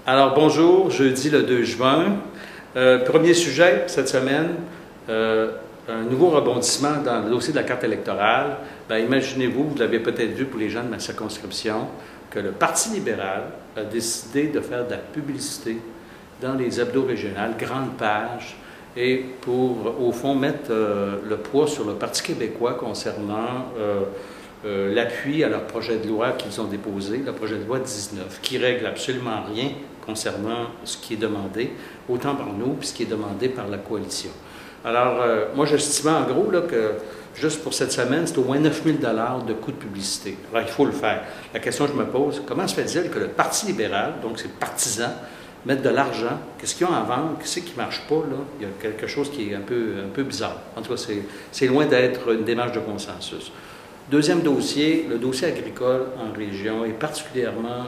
Alors, bonjour, jeudi le 2 juin. Premier sujet cette semaine, un nouveau rebondissement dans le dossier de la carte électorale. Imaginez-vous, vous l'avez peut-être vu pour les gens de ma circonscription, que le Parti libéral a décidé de faire de la publicité dans les hebdos régionales, grande page, et pour, au fond, mettre le poids sur le Parti québécois concernant l'appui à leur projet de loi qu'ils ont déposé, le projet de loi 19, qui règle absolument rien concernant ce qui est demandé, autant par nous, puis ce qui est demandé par la coalition. Alors, moi, j'estimais en gros là, que juste pour cette semaine, c'est au moins 9 000 $ de coûts de publicité. Alors, il faut le faire. La question que je me pose, comment se fait-il que le Parti libéral, donc ses partisans, mettent de l'argent? Qu'est-ce qu'ils ont à vendre? Qu'est-ce qui ne marche pas? Là? Il y a quelque chose qui est un peu bizarre. En tout cas, c'est loin d'être une démarche de consensus. Deuxième dossier, le dossier agricole en région, et particulièrement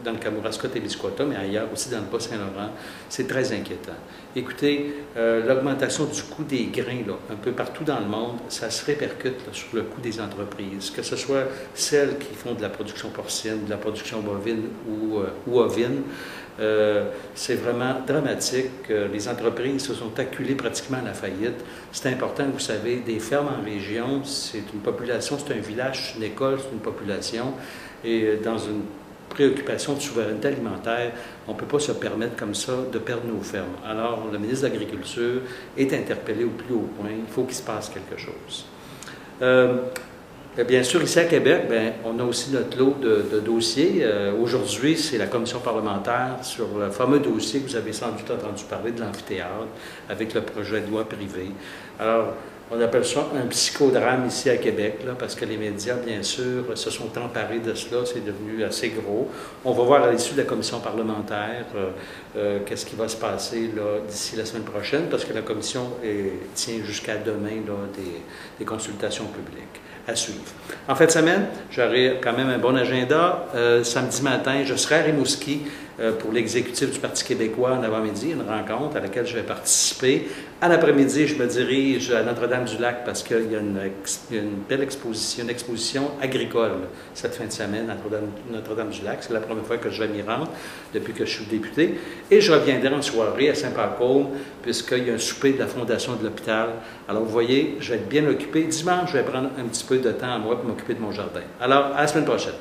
dans le Kamouraska-Témiscouata, mais ailleurs, aussi dans le Bas-Saint-Laurent, c'est très inquiétant. Écoutez, l'augmentation du coût des grains, là, un peu partout dans le monde, ça se répercute là, sur le coût des entreprises, que ce soit celles qui font de la production porcine, de la production bovine ou ovine. C'est vraiment dramatique. Les entreprises se sont acculées pratiquement à la faillite. C'est important, vous savez, des fermes en région, c'est une population, c'est un village, c'est une école, c'est une population. Et dans une préoccupation de souveraineté alimentaire, on ne peut pas se permettre comme ça de perdre nos fermes. Alors, le ministre de l'Agriculture est interpellé au plus haut point. Il faut qu'il se passe quelque chose. Bien sûr, ici à Québec, on a aussi notre lot de dossiers. Aujourd'hui, c'est la commission parlementaire sur le fameux dossier que vous avez sans doute entendu parler de l'amphithéâtre avec le projet de loi privé. Alors, on appelle ça un psychodrame ici à Québec, là, parce que les médias, bien sûr, se sont emparés de cela. C'est devenu assez gros. On va voir à l'issue de la commission parlementaire qu'est-ce qui va se passer d'ici la semaine prochaine, parce que la commission tient jusqu'à demain là, des consultations publiques à suivre. En fin de semaine, j'aurai quand même un bon agenda. Samedi matin, je serai à Rimouski pour l'exécutif du Parti québécois en avant-midi, une rencontre à laquelle je vais participer. À l'après-midi, je me dirige à Notre-Dame-du-Lac parce qu'il y a une belle exposition, une exposition agricole cette fin de semaine à Notre-Dame-du-Lac. C'est la première fois que je vais m'y rendre depuis que je suis député. Et je reviendrai en soirée à Saint-Paul puisqu'il y a un souper de la Fondation de l'hôpital. Alors, vous voyez, je vais être bien occupé. Dimanche, je vais prendre un petit peu de temps à moi pour m'occuper de mon jardin. Alors, à la semaine prochaine.